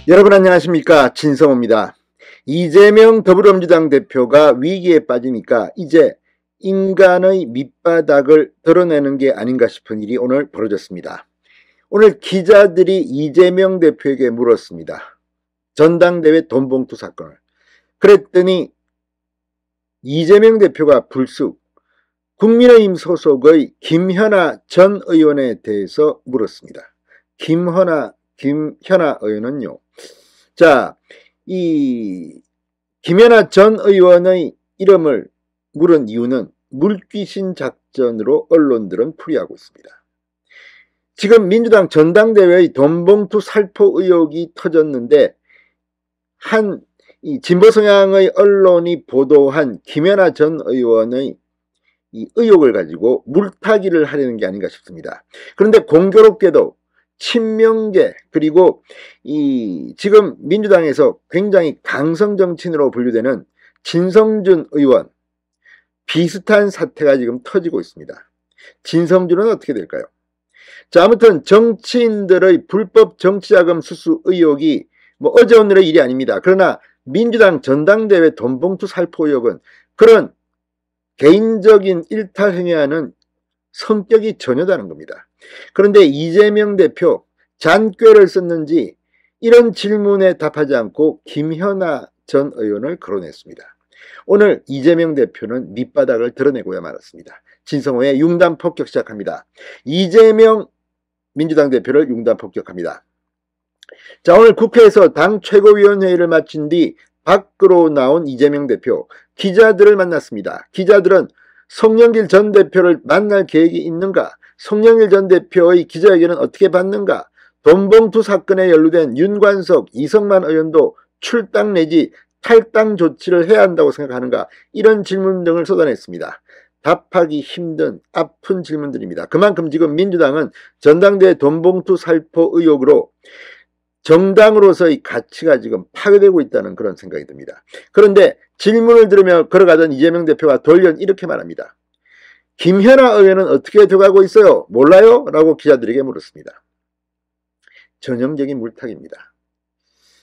여러분 안녕하십니까, 진성호입니다. 이재명 더불어민주당 대표가 위기에 빠지니까 이제 인간의 밑바닥을 드러내는 게 아닌가 싶은 일이 오늘 벌어졌습니다. 오늘 기자들이 이재명 대표에게 물었습니다. 전당대회 돈봉투 사건을. 그랬더니 이재명 대표가 불쑥 국민의힘 소속의 김현아 전 의원에 대해서 물었습니다. 김현아 의원은요, 자, 이 김연아 전 의원의 이름을 물은 이유는 물귀신 작전으로 언론들은 풀이하고 있습니다. 지금 민주당 전당대회의 돈봉투 살포 의혹이 터졌는데 한 진보 성향의 언론이 보도한 김연아 전 의원의 이 의혹을 가지고 물타기를 하려는 게 아닌가 싶습니다. 그런데 공교롭게도 친명계, 그리고 지금 민주당에서 굉장히 강성 정치인으로 분류되는 진성준 의원, 비슷한 사태가 지금 터지고 있습니다. 진성준은 어떻게 될까요? 자, 아무튼 정치인들의 불법 정치자금 수수 의혹이 어제 오늘의 일이 아닙니다. 그러나 민주당 전당대회 돈봉투 살포 의혹은 그런 개인적인 일탈 행위와는 성격이 전혀 다른 겁니다. 그런데 이재명 대표 잔꾀를 썼는지 이런 질문에 답하지 않고 김현아 전 의원을 거론했습니다. 오늘 이재명 대표는 밑바닥을 드러내고야 말았습니다. 진성호의 융단 폭격 시작합니다. 이재명 민주당 대표를 융단 폭격합니다. 자, 오늘 국회에서 당 최고위원회의를 마친 뒤 밖으로 나온 이재명 대표, 기자들을 만났습니다. 기자들은 송영길 전 대표를 만날 계획이 있는가? 송영길 전 대표의 기자회견은 어떻게 봤는가? 돈봉투 사건에 연루된 윤관석, 이성만 의원도 출당 내지 탈당 조치를 해야 한다고 생각하는가? 이런 질문 등을 쏟아냈습니다. 답하기 힘든 아픈 질문들입니다. 그만큼 지금 민주당은 전당대회 돈봉투 살포 의혹으로 정당으로서의 가치가 지금 파괴되고 있다는 그런 생각이 듭니다. 그런데 질문을 들으며 걸어가던 이재명 대표가 돌연 이렇게 말합니다. 김현아 의원은 어떻게 돼가고 있어요? 몰라요? 라고 기자들에게 물었습니다. 전형적인 물타기입니다.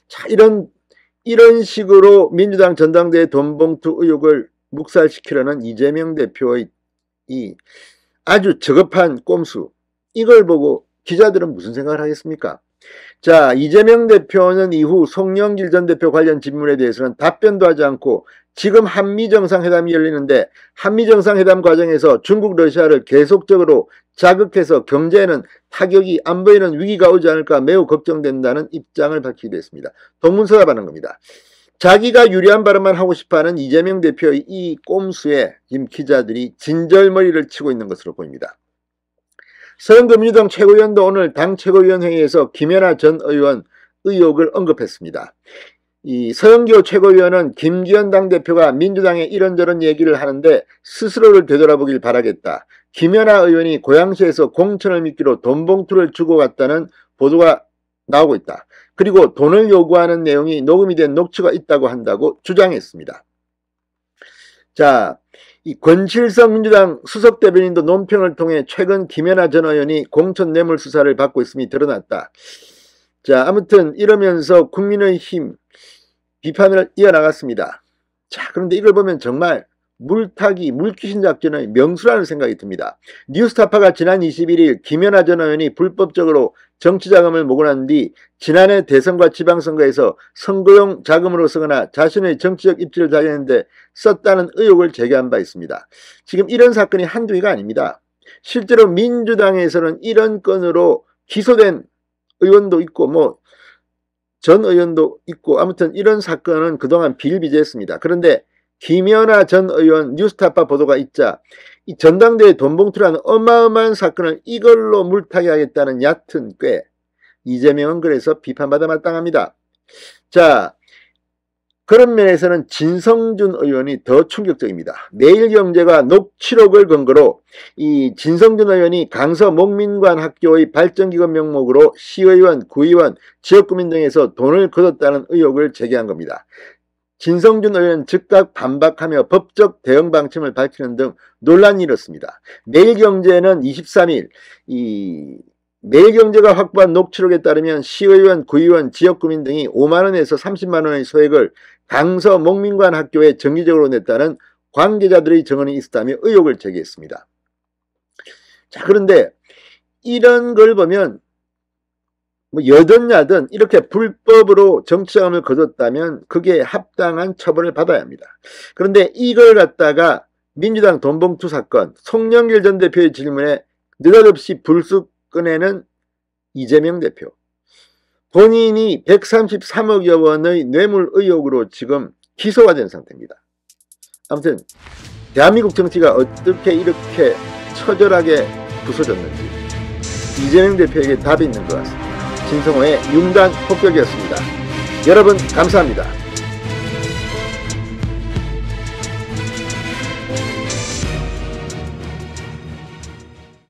자, 이런 식으로 민주당 전당대회 돈봉투 의혹을 묵살시키려는 이재명 대표의 이 아주 저급한 꼼수, 이걸 보고 기자들은 무슨 생각을 하겠습니까? 자, 이재명 대표는 이후 송영길 전 대표 관련 질문에 대해서는 답변도 하지 않고 지금 한미정상회담이 열리는데 한미정상회담 과정에서 중국, 러시아를 계속적으로 자극해서 경제에는 타격이, 안보에는 위기가 오지 않을까 매우 걱정된다는 입장을 밝히기도 했습니다. 동문서답하는 겁니다. 자기가 유리한 발언만 하고 싶어하는 이재명 대표의 이 꼼수에 지금 기자들이 진절머리를 치고 있는 것으로 보입니다. 서영교 민주당 최고위원도 오늘 당 최고위원회의에서 김연아 전 의원 의혹을 언급했습니다. 이 서영교 최고위원은 김기현 당대표가 민주당에 이런저런 얘기를 하는데 스스로를 되돌아보길 바라겠다. 김연아 의원이 고양시에서 공천을 미끼로 돈봉투를 주고 갔다는 보도가 나오고 있다. 그리고 돈을 요구하는 내용이 녹음이 된 녹취가 있다고 한다고 주장했습니다. 자, 이 권칠성 민주당 수석 대변인도 논평을 통해 최근 김연아 전 의원이 공천 뇌물 수사를 받고 있음이 드러났다. 자, 아무튼 이러면서 국민의힘 비판을 이어나갔습니다. 자, 그런데 이걸 보면 정말 물타기, 물귀신 작전의 명수라는 생각이 듭니다. 뉴스타파가 지난 21일 김연아 전 의원이 불법적으로 정치자금을 모금한 뒤 지난해 대선과 지방선거에서 선거용 자금으로 쓰거나 자신의 정치적 입지를 달리는데 썼다는 의혹을 제기한 바 있습니다. 지금 이런 사건이 한두개가 아닙니다. 실제로 민주당에서는 이런 건으로 기소된 의원도 있고 전 의원도 있고, 아무튼 이런 사건은 그동안 비일비재했습니다. 그런데 김연아 전 의원 뉴스타파 보도가 있자 이 전당대회 돈봉투라는 어마어마한 사건을 이걸로 물타기하겠다는 얕은 꾀, 이재명은 그래서 비판받아 마땅합니다. 자, 그런 면에서는 진성준 의원이 더 충격적입니다. 매일경제가 녹취록을 근거로 이 진성준 의원이 강서 목민관 학교의 발전기금 명목으로 시의원, 구의원, 지역구민 등에서 돈을 거뒀다는 의혹을 제기한 겁니다. 진성준 의원은 즉각 반박하며 법적 대응 방침을 밝히는 등 논란이 일었습니다. 매일경제는 23일 매일경제가 확보한 녹취록에 따르면 시의원, 구의원, 지역구민 등이 5만원에서 30만원의 소액을 강서 목민관 학교에 정기적으로 냈다는 관계자들의 증언이 있었다며 의혹을 제기했습니다. 자, 그런데 이런 걸 보면 뭐 여든 야든 이렇게 불법으로 정치자금을 거뒀다면 그게 합당한 처벌을 받아야 합니다. 그런데 이걸 갖다가 민주당 돈봉투 사건, 송영길 전 대표의 질문에 느닷없이 불쑥 꺼내는 이재명 대표. 본인이 133억여 원의 뇌물 의혹으로 지금 기소가 된 상태입니다. 아무튼 대한민국 정치가 어떻게 이렇게 처절하게 부서졌는지 이재명 대표에게 답이 있는 것 같습니다. 진성호의 융단 폭격이었습니다. 여러분 감사합니다.